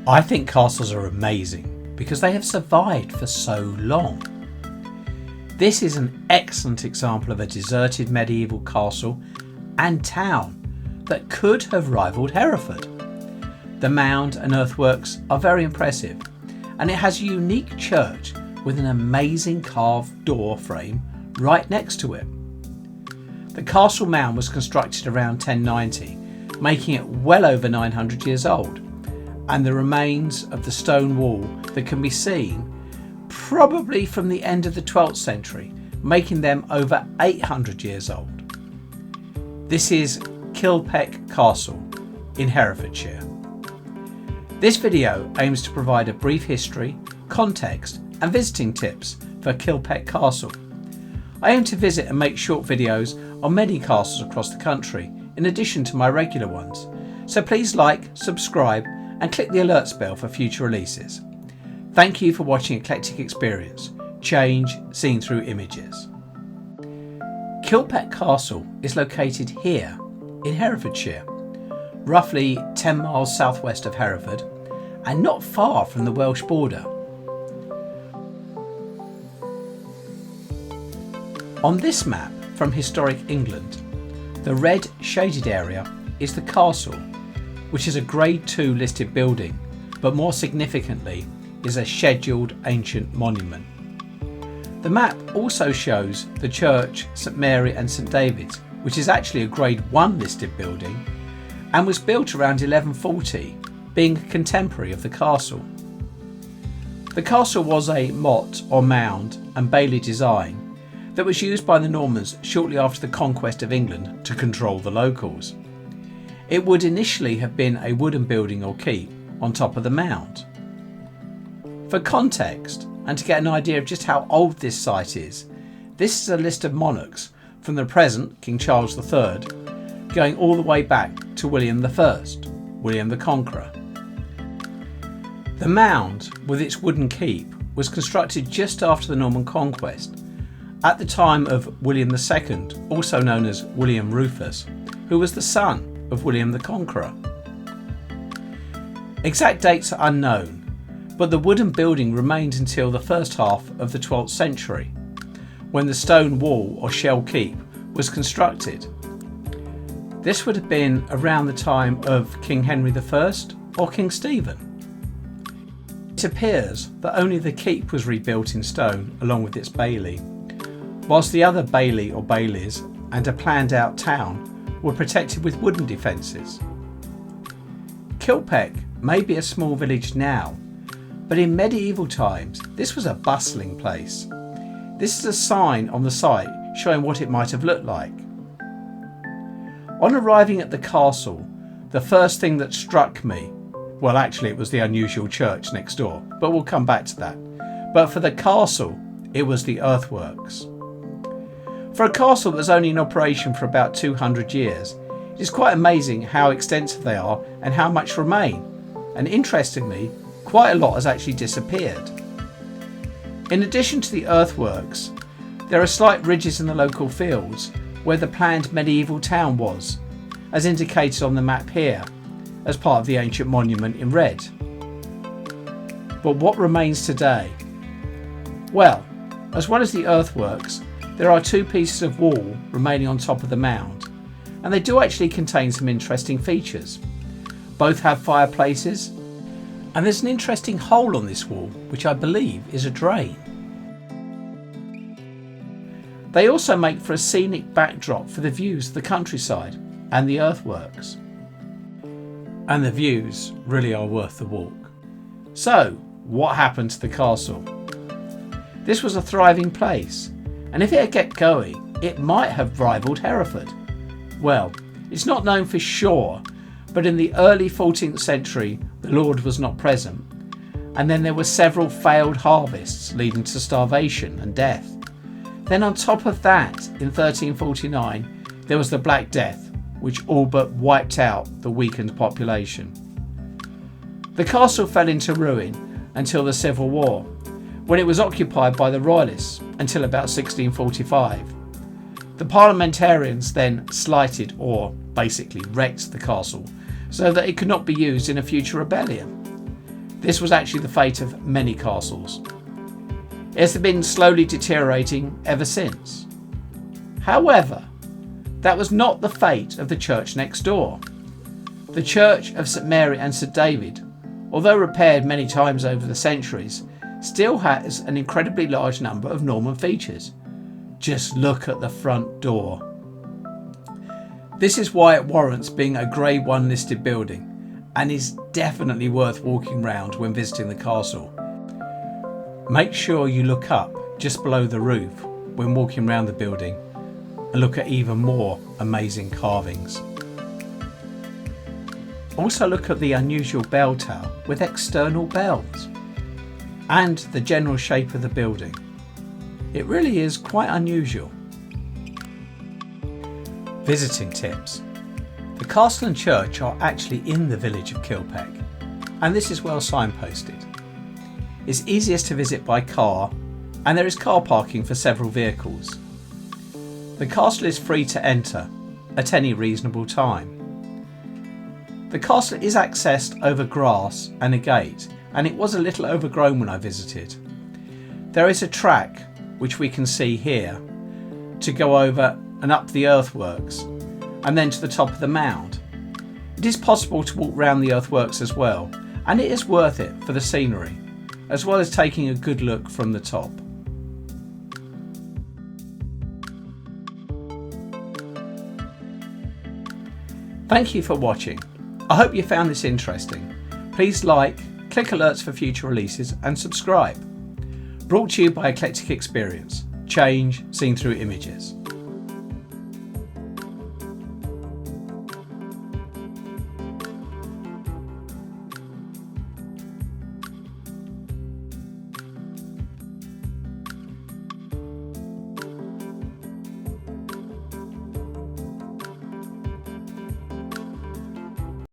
I think castles are amazing because they have survived for so long. This is an excellent example of a deserted medieval castle and town that could have rivaled Hereford. The mound and earthworks are very impressive, and it has a unique church with an amazing carved door frame right next to it. The castle mound was constructed around 1090, making it well over 900 years old, and the remains of the stone wall that can be seen probably from the end of the 12th century, making them over 800 years old. This is Kilpeck Castle in Herefordshire. This video aims to provide a brief history, context and visiting tips for Kilpeck Castle. I aim to visit and make short videos on many castles across the country in addition to my regular ones, so please like, subscribe and click the alerts bell for future releases. Thank you for watching Eclectic Experience, change seen through images. Kilpeck Castle is located here in Herefordshire, roughly 10 miles southwest of Hereford and not far from the Welsh border. On this map from historic England, the red shaded area is the castle, which is a Grade 2 listed building, but more significantly is a scheduled ancient monument. The map also shows the church St Mary and St David's, which is actually a Grade 1 listed building and was built around 1140, being a contemporary of the castle. The castle was a motte or mound and bailey design that was used by the Normans shortly after the conquest of England to control the locals. It would initially have been a wooden building or keep on top of the mound. For context, and to get an idea of just how old this site is, this is a list of monarchs from the present King Charles III going all the way back to William I, William the Conqueror. The mound with its wooden keep was constructed just after the Norman conquest, at the time of William II, also known as William Rufus, who was the son of William the Conqueror. Exact dates are unknown, but the wooden building remained until the first half of the 12th century, when the stone wall or shell keep was constructed. This would have been around the time of King Henry I or King Stephen. It appears that only the keep was rebuilt in stone along with its bailey, whilst the other bailey or baileys and a planned out town were protected with wooden defences. Kilpeck may be a small village now, but in medieval times this was a bustling place. This is a sign on the site showing what it might have looked like. On arriving at the castle, the first thing that struck me, well actually it was the unusual church next door, but we'll come back to that. But for the castle, it was the earthworks. For a castle that was only in operation for about 200 years, it is quite amazing how extensive they are and how much remain, and interestingly, quite a lot has actually disappeared. In addition to the earthworks, there are slight ridges in the local fields where the planned medieval town was, as indicated on the map here, as part of the ancient monument in red. But what remains today? Well, as well as the earthworks, there are two pieces of wall remaining on top of the mound, and they do actually contain some interesting features. Both have fireplaces, and there's an interesting hole on this wall which I believe is a drain. They also make for a scenic backdrop for the views of the countryside and the earthworks. And the views really are worth the walk. So, what happened to the castle? This was a thriving place, and if it had kept going, it might have rivaled Hereford. Well, it's not known for sure, but in the early 14th century the Lord was not present, and then there were several failed harvests leading to starvation and death. Then on top of that, in 1349, there was the Black Death, which all but wiped out the weakened population. The castle fell into ruin until the Civil War, when it was occupied by the Royalists until about 1645. The parliamentarians then slighted or basically wrecked the castle so that it could not be used in a future rebellion. This was actually the fate of many castles. It has been slowly deteriorating ever since. However, that was not the fate of the church next door. The Church of St Mary and St David, although repaired many times over the centuries, still has an incredibly large number of Norman features. Just look at the front door. This is why it warrants being a Grade 1 listed building and is definitely worth walking round when visiting the castle. Make sure you look up just below the roof when walking around the building and look at even more amazing carvings. Also look at the unusual bell tower with external bells and the general shape of the building. It really is quite unusual. Visiting tips. The castle and church are actually in the village of Kilpeck, and this is well signposted. It's easiest to visit by car, and there is car parking for several vehicles. The castle is free to enter at any reasonable time. The castle is accessed over grass and a gate, and it was a little overgrown when I visited. There is a track, which we can see here, to go over and up the earthworks, and then to the top of the mound. It is possible to walk round the earthworks as well, and it is worth it for the scenery, as well as taking a good look from the top. Thank you for watching. I hope you found this interesting. Please like, click alerts for future releases and subscribe. Brought to you by Eclectic Experience, change seen through images.